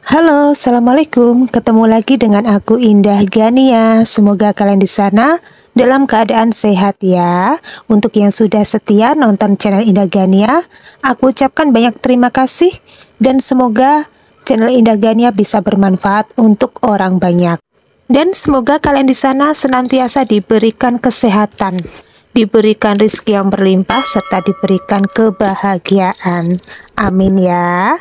Halo, Assalamualaikum. Ketemu lagi dengan aku Indah Gania. Semoga kalian di sana dalam keadaan sehat ya. Untuk yang sudah setia nonton channel Indah Gania, aku ucapkan banyak terima kasih dan semoga channel Indah Gania bisa bermanfaat untuk orang banyak. Dan semoga kalian di sana senantiasa diberikan kesehatan, diberikan rezeki yang berlimpah serta diberikan kebahagiaan. Amin ya.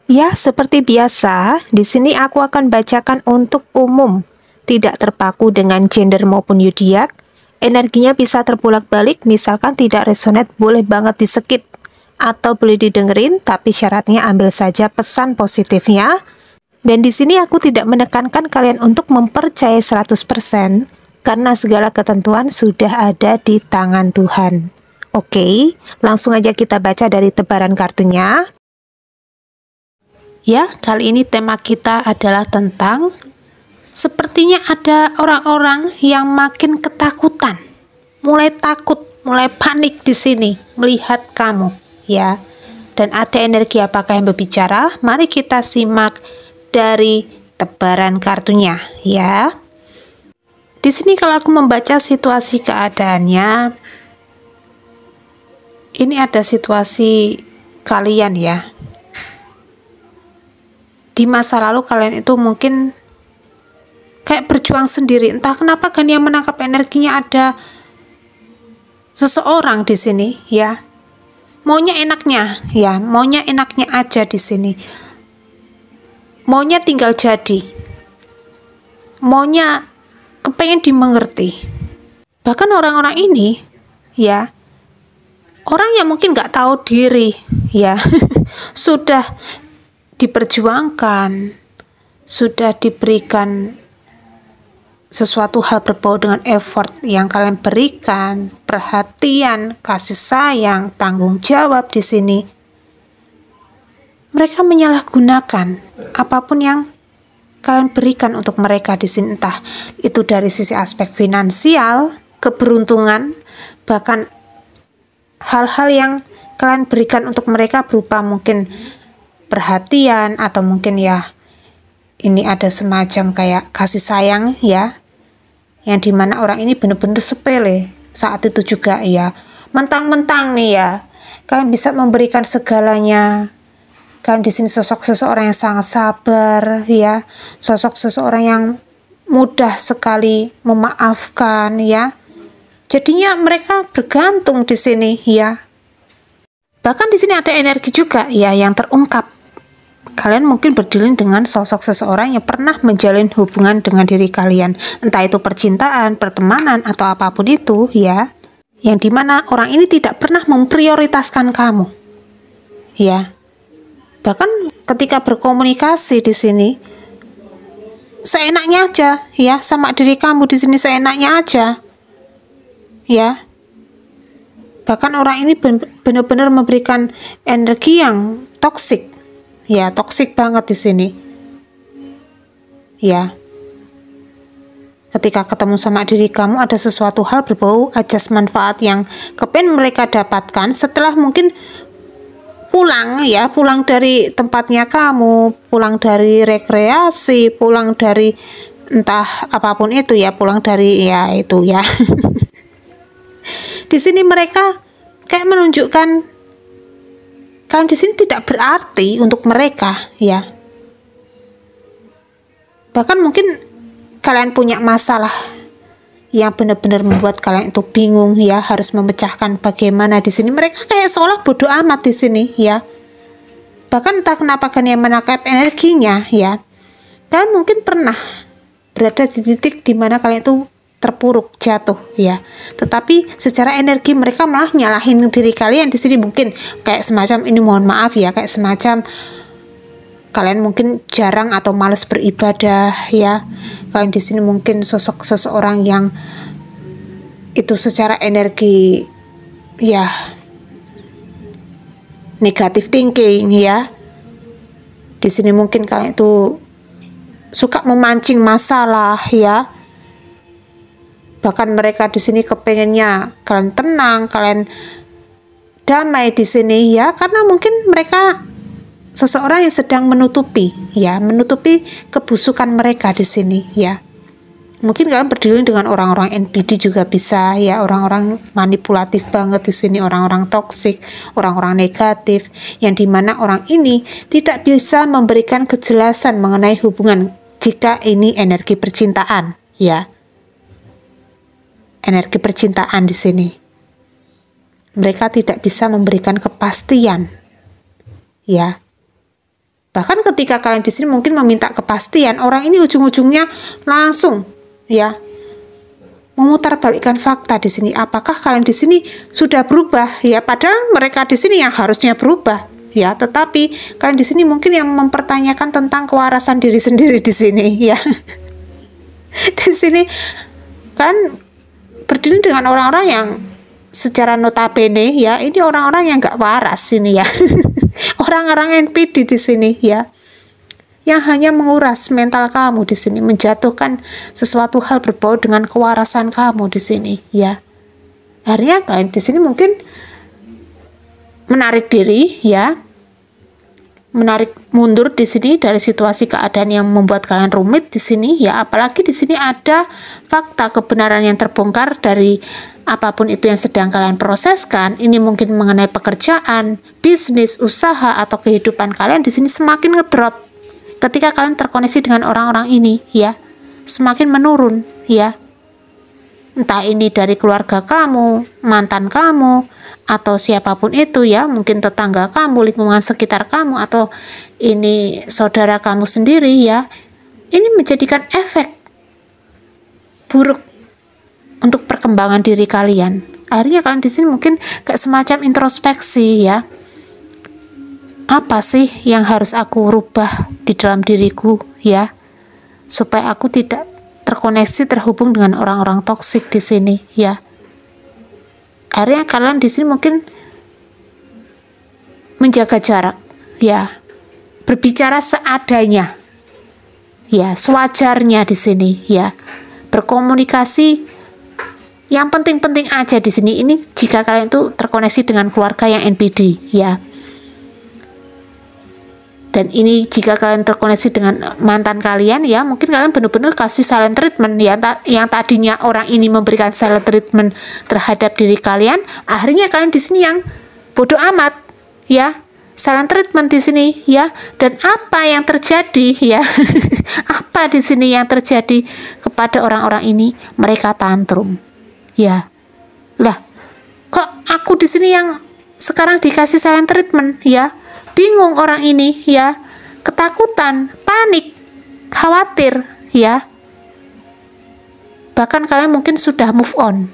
Ya, seperti biasa, di sini aku akan bacakan untuk umum, tidak terpaku dengan gender maupun zodiak. Energinya bisa terbolak-balik, misalkan tidak resonate boleh banget di-skip atau boleh didengerin, tapi syaratnya ambil saja pesan positifnya. Dan di sini aku tidak menekankan kalian untuk mempercayai 100% karena segala ketentuan sudah ada di tangan Tuhan. Oke, langsung aja kita baca dari tebaran kartunya. Ya, kali ini tema kita adalah tentang sepertinya ada orang-orang yang makin ketakutan, mulai takut, mulai panik di sini melihat kamu, ya. Dan ada energi apakah yang berbicara? Mari kita simak dari tebaran kartunya, ya. Di sini kalau aku membaca situasi keadaannya, ini ada situasi kalian ya. Di masa lalu kalian itu mungkin kayak berjuang sendiri. Entah kenapa kan yang menangkap energinya ada seseorang di sini ya. Maunya enaknya ya, maunya enaknya aja di sini. Maunya tinggal jadi. Maunya kepengen dimengerti. Bahkan orang-orang ini ya, orang yang mungkin nggak tahu diri ya, sudah diperjuangkan, sudah diberikan sesuatu hal berbau dengan effort yang kalian berikan, perhatian, kasih sayang, tanggung jawab di sini. Mereka menyalahgunakan apapun yang kalian berikan untuk mereka di sini, entah itu dari sisi aspek finansial, keberuntungan, bahkan hal-hal yang kalian berikan untuk mereka berupa mungkin perhatian atau mungkin ya ini ada semacam kayak kasih sayang ya, yang dimana orang ini benar-benar sepele saat itu juga ya, mentang-mentang nih ya kalian bisa memberikan segalanya. Kalian di sini sosok seseorang yang sangat sabar ya, sosok seseorang yang mudah sekali memaafkan ya, jadinya mereka bergantung di sini ya. Bahkan di sini ada energi juga ya yang terungkap. Kalian mungkin berdilin dengan sosok seseorang yang pernah menjalin hubungan dengan diri kalian, entah itu percintaan, pertemanan, atau apapun itu ya, yang dimana orang ini tidak pernah memprioritaskan kamu ya. Bahkan ketika berkomunikasi di sini seenaknya aja ya, sama diri kamu di sini seenaknya aja ya. Bahkan orang ini benar-benar memberikan energi yang toksik ya, toksik banget di sini ya. Ketika ketemu sama diri kamu ada sesuatu hal berbau ajas manfaat yang kepen mereka dapatkan setelah mungkin pulang ya, pulang dari tempatnya kamu, pulang dari rekreasi, pulang dari entah apapun itu ya, pulang dari ya itu ya. Di sini mereka kayak menunjukkan kalian di sini tidak berarti untuk mereka ya. Bahkan mungkin kalian punya masalah yang benar-benar membuat kalian itu bingung ya, harus memecahkan bagaimana di sini. Mereka kayak seolah bodoh amat di sini ya. Bahkan entah kenapa kalian yang menangkap energinya ya. Kalian mungkin pernah berada di titik dimana kalian itu terpuruk, jatuh ya. Tetapi secara energi mereka malah nyalahin diri kalian di sini, mungkin kayak semacam ini, mohon maaf ya, kayak semacam kalian mungkin jarang atau malas beribadah ya. Kalian di sini mungkin sosok seseorang yang itu secara energi ya negatif thinking ya. Di sini mungkin kalian itu suka memancing masalah ya. Bahkan mereka di sini kepengennya kalian tenang, kalian damai di sini ya, karena mungkin mereka seseorang yang sedang menutupi kebusukan mereka di sini ya. Mungkin kalian berdiri dengan orang-orang NPD juga bisa ya, orang-orang manipulatif banget di sini, orang-orang toksik, orang-orang negatif, yang dimana orang ini tidak bisa memberikan kejelasan mengenai hubungan jika ini energi percintaan ya. Energi percintaan di sini. Mereka tidak bisa memberikan kepastian ya. Bahkan ketika kalian di sini mungkin meminta kepastian, orang ini ujung-ujungnya langsung ya memutarbalikkan fakta di sini. Apakah kalian di sini sudah berubah ya? Padahal mereka di sini yang harusnya berubah ya, tetapi kalian di sini mungkin yang mempertanyakan tentang kewarasan diri sendiri di sini ya. Di sini kan berdiri dengan orang-orang yang secara notabene ya, ini orang-orang yang nggak waras ini ya. Orang-orang NPD di sini ya, yang hanya menguras mental kamu di sini, menjatuhkan sesuatu hal berbau dengan kewarasan kamu di sini ya. Akhirnya kalian di sini mungkin menarik diri ya, menarik mundur di sini dari situasi keadaan yang membuat kalian rumit di sini ya. Apalagi di sini ada fakta kebenaran yang terbongkar dari apapun itu yang sedang kalian proseskan. Ini mungkin mengenai pekerjaan, bisnis, usaha, atau kehidupan kalian di sini semakin ngedrop ketika kalian terkoneksi dengan orang-orang ini ya, semakin menurun ya. Entah ini dari keluarga kamu, mantan kamu, atau siapapun itu ya, mungkin tetangga kamu, lingkungan sekitar kamu, atau ini saudara kamu sendiri ya. Ini menjadikan efek buruk untuk perkembangan diri kalian. Akhirnya kalian di sini mungkin kayak semacam introspeksi ya. Apa sih yang harus aku rubah di dalam diriku ya, supaya aku tidak terkoneksi, terhubung dengan orang-orang toksik di sini ya. Akhirnya kalian di sini mungkin menjaga jarak ya, berbicara seadanya ya, sewajarnya di sini ya, berkomunikasi yang penting-penting aja di sini. Ini jika kalian itu terkoneksi dengan keluarga yang NPD ya. Dan ini jika kalian terkoneksi dengan mantan kalian ya, mungkin kalian benar-benar kasih silent treatment ya, yang tadinya orang ini memberikan silent treatment terhadap diri kalian, akhirnya kalian di sini yang bodoh amat ya, silent treatment di sini ya. Dan apa yang terjadi ya? Apa di sini yang terjadi kepada orang-orang ini? Mereka tantrum ya. Lah, kok aku di sini yang sekarang dikasih silent treatment ya? Bingung orang ini ya, ketakutan, panik, khawatir ya. Bahkan kalian mungkin sudah move on,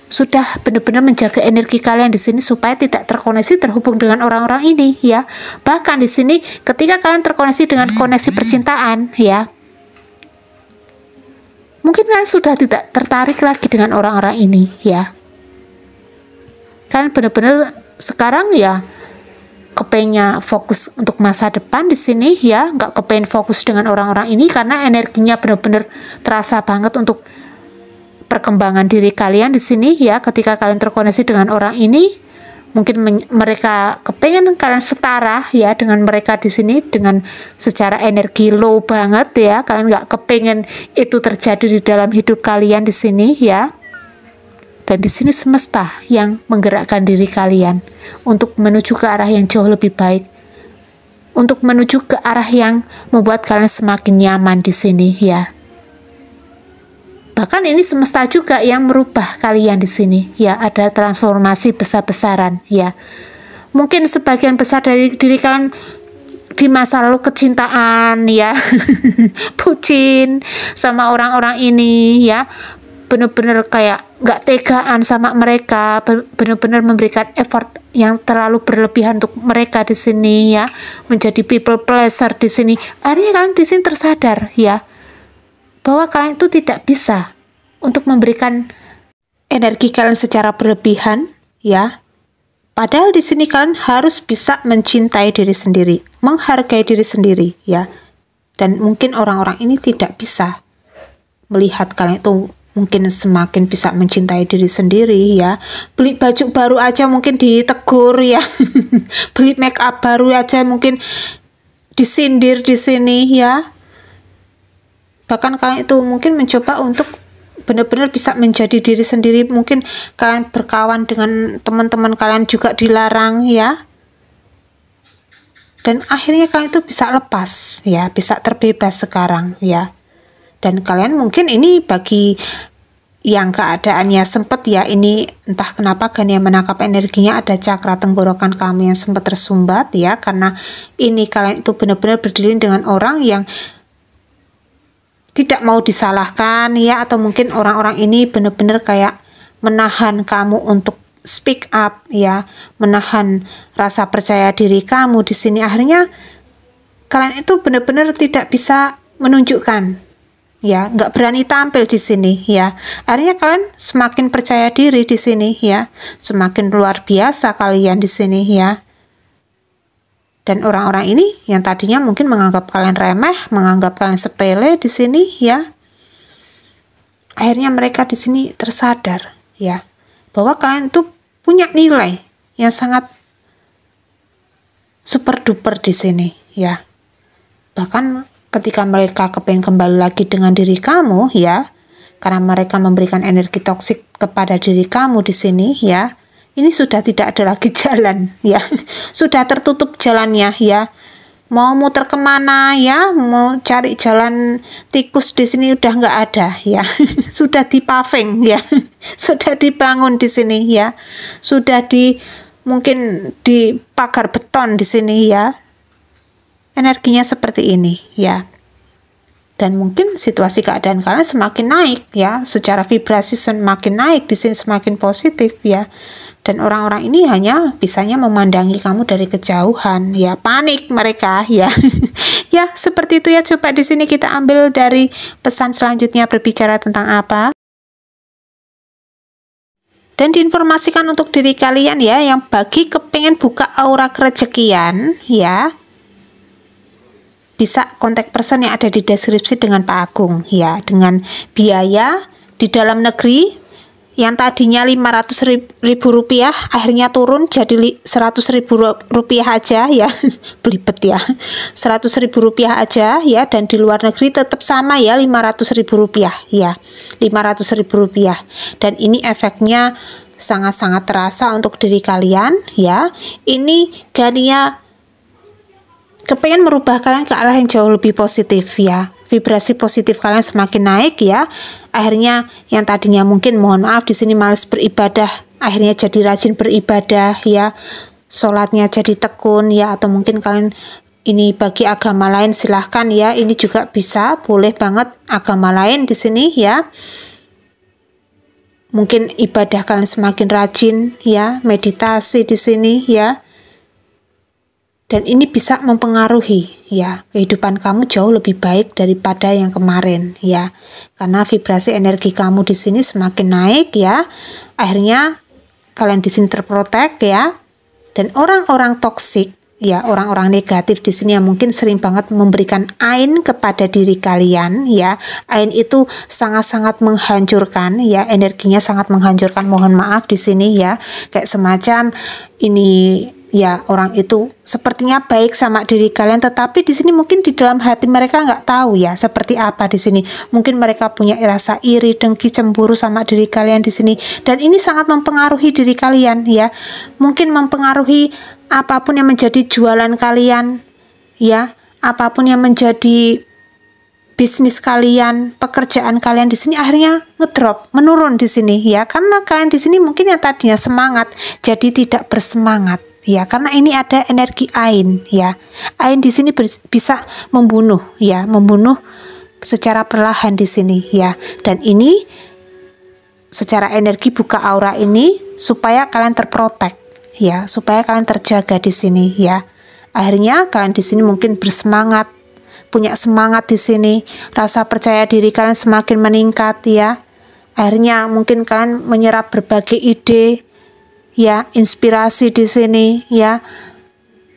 sudah benar-benar menjaga energi kalian di sini supaya tidak terkoneksi, terhubung dengan orang-orang ini ya. Bahkan di sini ketika kalian terkoneksi dengan koneksi percintaan ya, mungkin kalian sudah tidak tertarik lagi dengan orang-orang ini ya. Kalian benar-benar sekarang ya kepengennya fokus untuk masa depan di sini ya, nggak kepengen fokus dengan orang-orang ini karena energinya benar-benar terasa banget untuk perkembangan diri kalian di sini ya. Ketika kalian terkoneksi dengan orang ini, mungkin mereka kepengen kalian setara ya dengan mereka di sini, dengan secara energi low banget ya. Kalian nggak kepengen itu terjadi di dalam hidup kalian di sini ya. Dan di sini semesta yang menggerakkan diri kalian untuk menuju ke arah yang jauh lebih baik, untuk menuju ke arah yang membuat kalian semakin nyaman di sini ya. Bahkan ini semesta juga yang merubah kalian di sini ya, ada transformasi besar-besaran ya. Mungkin sebagian besar dari diri kalian di masa lalu kecintaan ya, bucin sama orang-orang ini ya, benar-benar kayak nggak tegaan sama mereka, benar-benar memberikan effort yang terlalu berlebihan untuk mereka di sini ya, menjadi people pleaser di sini. Akhirnya kalian di sini tersadar ya, bahwa kalian itu tidak bisa untuk memberikan energi kalian secara berlebihan ya. Padahal di sini kalian harus bisa mencintai diri sendiri, menghargai diri sendiri ya. Dan mungkin orang-orang ini tidak bisa melihat kalian itu mungkin semakin bisa mencintai diri sendiri ya. Beli baju baru aja mungkin ditegur ya. Beli make up baru aja mungkin disindir di sini ya. Bahkan kalian itu mungkin mencoba untuk benar-benar bisa menjadi diri sendiri. Mungkin kalian berkawan dengan teman-teman kalian juga dilarang ya. Dan akhirnya kalian itu bisa lepas ya, bisa terbebas sekarang ya. Dan kalian mungkin ini bagi yang keadaannya sempat ya, ini entah kenapa Gania menangkap energinya ada cakra tenggorokan kamu yang sempat tersumbat ya, karena ini kalian itu benar-benar berdiri dengan orang yang tidak mau disalahkan ya, atau mungkin orang-orang ini benar-benar kayak menahan kamu untuk speak up ya, menahan rasa percaya diri kamu di sini. Akhirnya kalian itu benar-benar tidak bisa menunjukkan ya, nggak berani tampil di sini ya. Akhirnya kalian semakin percaya diri di sini ya, semakin luar biasa kalian di sini ya. Dan orang-orang ini yang tadinya mungkin menganggap kalian remeh, menganggap kalian sepele di sini ya, akhirnya mereka di sini tersadar ya, bahwa kalian itu punya nilai yang sangat super duper di sini ya. Bahkan ketika mereka kepengen kembali lagi dengan diri kamu ya, karena mereka memberikan energi toksik kepada diri kamu di sini ya, ini sudah tidak ada lagi jalan ya, sudah tertutup jalannya ya. Mau muter kemana ya, mau cari jalan tikus di sini udah nggak ada ya, sudah dipaving ya, sudah dibangun di sini ya, sudah mungkin di pagar beton di sini ya. Energinya seperti ini ya. Dan mungkin situasi keadaan kalian semakin naik ya, secara vibrasi semakin naik di sini, semakin positif ya. Dan orang-orang ini hanya bisanya memandangi kamu dari kejauhan ya, panik mereka ya. Ya, seperti itu ya. Coba di sini kita ambil dari pesan selanjutnya berbicara tentang apa. Dan diinformasikan untuk diri kalian ya, yang bagi kepengen buka aura kerezekian ya, bisa kontak person yang ada di deskripsi dengan Pak Agung ya, dengan biaya di dalam negeri yang tadinya 500.000 rupiah akhirnya turun jadi 100.000 rupiah aja ya. Belibet ya, 100.000 rupiah aja ya. Dan di luar negeri tetap sama ya, 500.000 rupiah ya, 500.000 rupiah. Dan ini efeknya sangat-sangat terasa untuk diri kalian ya. Ini Gania kepengen merubah kalian ke arah yang jauh lebih positif ya. Vibrasi positif kalian semakin naik ya. Akhirnya yang tadinya mungkin mohon maaf di sini malas beribadah, akhirnya jadi rajin beribadah ya. Sholatnya jadi tekun ya, atau mungkin kalian ini bagi agama lain silahkan ya. Ini juga bisa, boleh banget agama lain di sini ya. Mungkin ibadah kalian semakin rajin ya, meditasi di sini ya. Dan ini bisa mempengaruhi ya kehidupan kamu jauh lebih baik daripada yang kemarin ya, karena vibrasi energi kamu di sini semakin naik ya. Akhirnya kalian di sini terprotek ya. Dan orang-orang toksik ya, orang-orang negatif di sini yang mungkin sering banget memberikan ain kepada diri kalian ya. Ain itu sangat-sangat menghancurkan ya, energinya sangat menghancurkan. Mohon maaf di sini ya, kayak semacam ini ya, orang itu sepertinya baik sama diri kalian, tetapi di sini mungkin di dalam hati mereka nggak tahu ya seperti apa di sini. Mungkin mereka punya rasa iri, dengki, cemburu sama diri kalian di sini, dan ini sangat mempengaruhi diri kalian ya. Mungkin mempengaruhi apapun yang menjadi jualan kalian ya, apapun yang menjadi bisnis kalian, pekerjaan kalian di sini akhirnya ngedrop, menurun di sini ya, karena kalian di sini mungkin yang tadinya semangat jadi tidak bersemangat. Ya, karena ini ada energi ain ya. Ain di sini bisa membunuh ya, membunuh secara perlahan di sini ya. Dan ini secara energi buka aura ini supaya kalian terprotek ya, supaya kalian terjaga di sini ya. Akhirnya kalian di sini mungkin bersemangat, punya semangat di sini, rasa percaya diri kalian semakin meningkat ya. Akhirnya mungkin kalian menyerap berbagai ide ya, inspirasi di sini ya,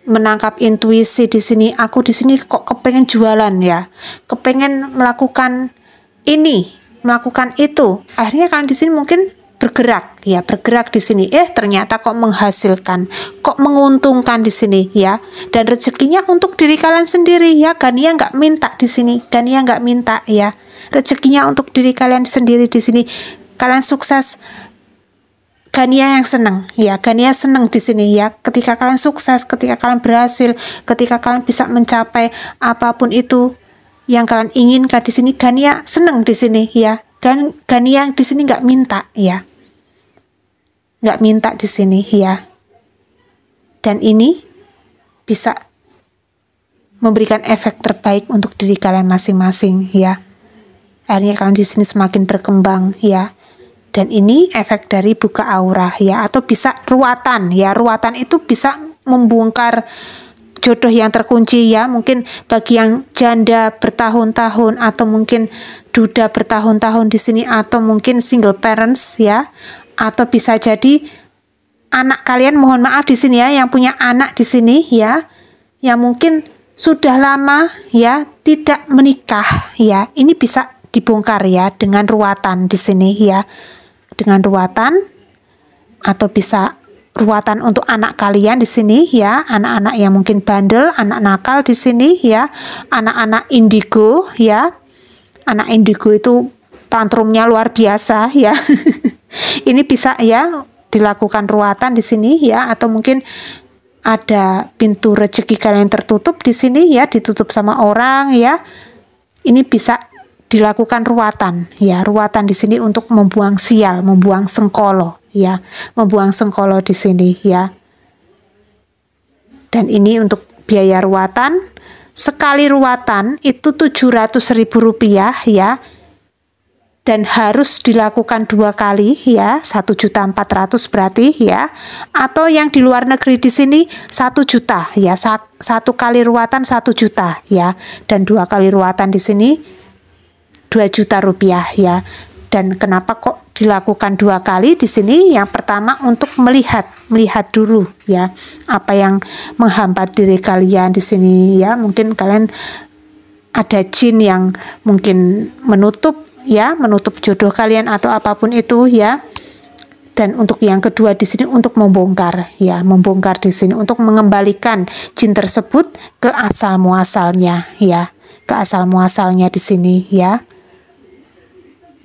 menangkap intuisi di sini. Aku di sini kok kepengen jualan ya, kepengen melakukan ini, melakukan itu. Akhirnya kalian di sini mungkin bergerak ya, bergerak di sini. Ternyata kok menghasilkan, kok menguntungkan di sini ya. Dan rezekinya untuk diri kalian sendiri ya. Gania nggak minta di sini, Gania nggak minta ya. Rezekinya untuk diri kalian sendiri di sini. Kalian sukses, Gania yang senang ya. Gania senang di sini ya. Ketika kalian sukses, ketika kalian berhasil, ketika kalian bisa mencapai apapun itu yang kalian inginkan di sini, Gania senang di sini ya. Dan Gania di sini nggak minta ya, nggak minta di sini ya. Dan ini bisa memberikan efek terbaik untuk diri kalian masing-masing ya. Akhirnya kalian di sini semakin berkembang ya. Dan ini efek dari buka aura ya, atau bisa ruatan ya. Ruatan itu bisa membongkar jodoh yang terkunci ya. Mungkin bagi yang janda bertahun-tahun, atau mungkin duda bertahun-tahun di sini, atau mungkin single parents ya, atau bisa jadi anak kalian, mohon maaf di sini ya, yang punya anak di sini ya, yang mungkin sudah lama ya tidak menikah ya. Ini bisa dibongkar ya dengan ruatan di sini ya, dengan ruatan, atau bisa ruatan untuk anak kalian di sini ya, anak-anak yang mungkin bandel, anak nakal di sini ya, anak-anak indigo ya. Anak indigo itu tantrumnya luar biasa ya. Ini bisa ya dilakukan ruatan di sini ya, atau mungkin ada pintu rezeki kalian tertutup di sini ya, ditutup sama orang ya. Ini bisa dilakukan ruatan ya, ruatan di sini untuk membuang sial, membuang sengkolo ya, membuang sengkolo di sini ya. Dan ini untuk biaya ruatan. Sekali ruatan itu Rp700.000 ya, dan harus dilakukan 2 kali ya, 1.400.000 berarti ya. Atau yang di luar negeri di sini 1 juta ya, 1 kali ruatan 1 juta ya, dan 2 kali ruatan di sini Rp2.000.000 ya. Dan kenapa kok dilakukan 2 kali di sini? Yang pertama untuk melihat dulu ya, apa yang menghambat diri kalian di sini ya. Mungkin kalian ada jin yang mungkin menutup jodoh kalian atau apapun itu ya. Dan untuk yang kedua di sini untuk membongkar ya, membongkar di sini untuk mengembalikan jin tersebut ke asal muasalnya ya, ke asal muasalnya di sini ya.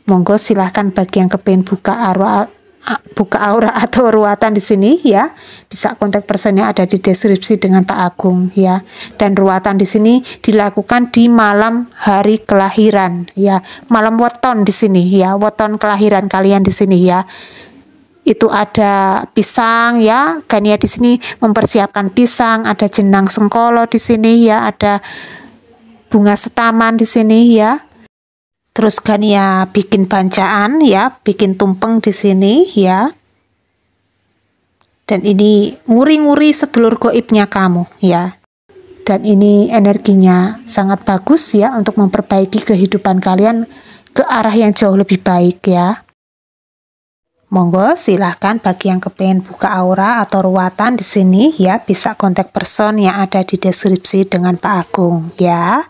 Monggo silahkan bagi yang kepengen buka aura atau ruatan di sini ya, bisa kontak personnya ada di deskripsi dengan Pak Agung ya. Dan ruatan di sini dilakukan di malam hari kelahiran ya, malam weton di sini ya, weton kelahiran kalian di sini ya. Itu ada pisang ya, Gania di sini mempersiapkan pisang, ada jenang sengkolo di sini ya, ada bunga setaman di sini ya. Terus Gania bikin bancaan ya, bikin tumpeng di sini ya. Dan ini nguri-nguri sedulur goibnya kamu ya. Dan ini energinya sangat bagus ya untuk memperbaiki kehidupan kalian ke arah yang jauh lebih baik ya. Monggo silahkan bagi yang kepengen buka aura atau ruatan di sini ya, bisa kontak person yang ada di deskripsi dengan Pak Agung ya.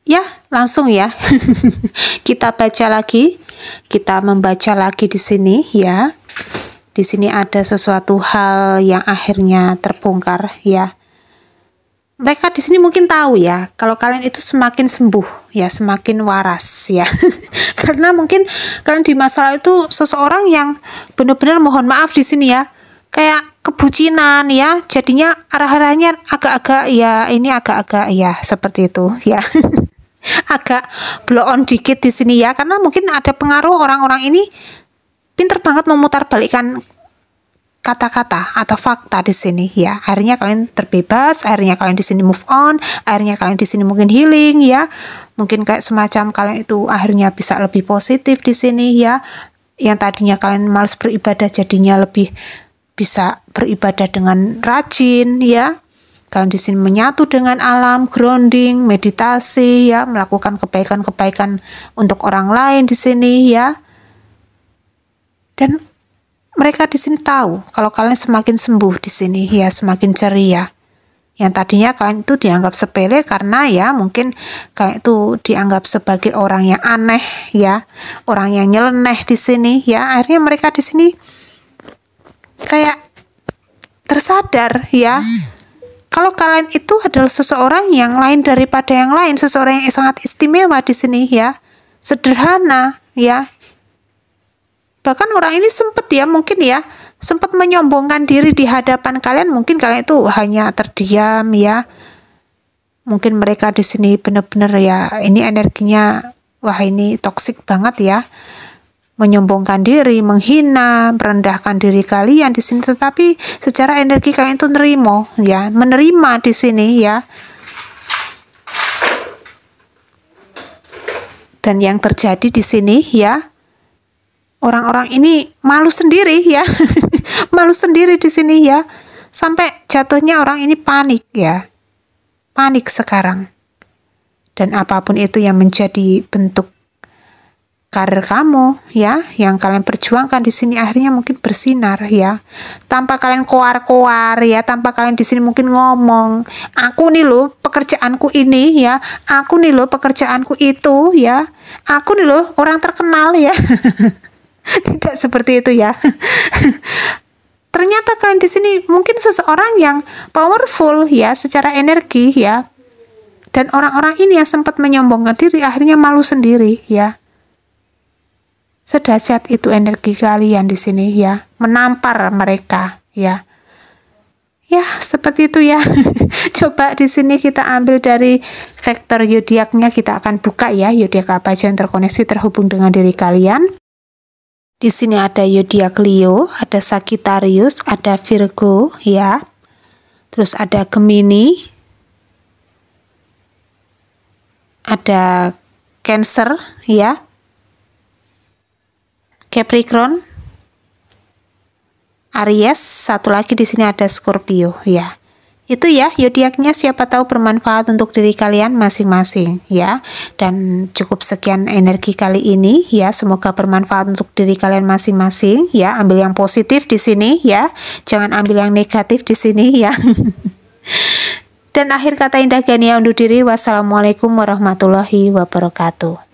Ya, langsung ya. Kita baca lagi. Kita membaca lagi di sini ya. Di sini ada sesuatu hal yang akhirnya terbongkar ya. Mereka di sini mungkin tahu ya, kalau kalian itu semakin sembuh ya, semakin waras ya. Karena mungkin kalian di masa lalu itu seseorang yang benar-benar, mohon maaf di sini ya, kayak kebucinan ya, jadinya arah-arahnya agak-agak ya, ini agak-agak ya seperti itu ya. Agak blow on dikit di sini ya, karena mungkin ada pengaruh orang-orang ini pinter banget memutarbalikkan kata-kata atau fakta di sini ya. Akhirnya kalian terbebas, akhirnya kalian di sini move on, akhirnya kalian di sini mungkin healing ya. Mungkin kayak semacam kalian itu akhirnya bisa lebih positif di sini ya. Yang tadinya kalian malas beribadah jadinya lebih bisa beribadah dengan rajin ya. Kalian di sini menyatu dengan alam, grounding, meditasi ya, melakukan kebaikan-kebaikan untuk orang lain di sini ya. Dan mereka di sini tahu kalau kalian semakin sembuh di sini ya, semakin ceria. Yang tadinya kalian itu dianggap sepele karena ya mungkin kalian itu dianggap sebagai orang yang aneh ya, orang yang nyeleneh di sini ya. Akhirnya mereka di sini kayak tersadar ya, kalau kalian itu adalah seseorang yang lain daripada yang lain, seseorang yang sangat istimewa di sini ya, sederhana ya. Bahkan orang ini sempat ya, mungkin ya, sempat menyombongkan diri di hadapan kalian. Mungkin kalian itu hanya terdiam ya. Mungkin mereka di sini benar-benar ya, ini energinya, wah ini toksik banget ya. Menyombongkan diri, menghina, merendahkan diri kalian di sini. Tetapi secara energi kalian itu menerima di sini ya. Dan yang terjadi di sini ya, orang-orang ini malu sendiri ya, malu sendiri di sini ya, sampai jatuhnya orang ini panik ya, panik sekarang. Dan apapun itu yang menjadi bentuk karir kamu ya, yang kalian perjuangkan di sini akhirnya mungkin bersinar ya, tanpa kalian koar-koar ya, tanpa kalian di sini mungkin ngomong, aku nih loh pekerjaanku ini ya, aku nih loh pekerjaanku itu ya, aku nih loh orang terkenal ya. Tidak seperti itu ya. Ternyata kalian di sini mungkin seseorang yang powerful ya secara energi ya. Dan orang-orang ini yang sempat menyombongkan diri akhirnya malu sendiri ya. Sedahsyat itu energi kalian di sini ya, menampar mereka ya. Ya, seperti itu ya. Coba di sini kita ambil dari vektor zodiaknya, kita akan buka ya zodiak apa aja yang terkoneksi terhubung dengan diri kalian. Di sini ada zodiak Leo, ada Sagittarius, ada Virgo ya. Terus ada Gemini, ada Cancer ya. Capricorn, Aries, satu lagi di sini ada Scorpio ya. Itu ya zodiaknya, siapa tahu bermanfaat untuk diri kalian masing-masing ya. Dan cukup sekian energi kali ini ya, semoga bermanfaat untuk diri kalian masing-masing ya. Ambil yang positif di sini ya, jangan ambil yang negatif di sini ya. Dan akhir kata Indah Gania undur diri. Wassalamualaikum warahmatullahi wabarakatuh.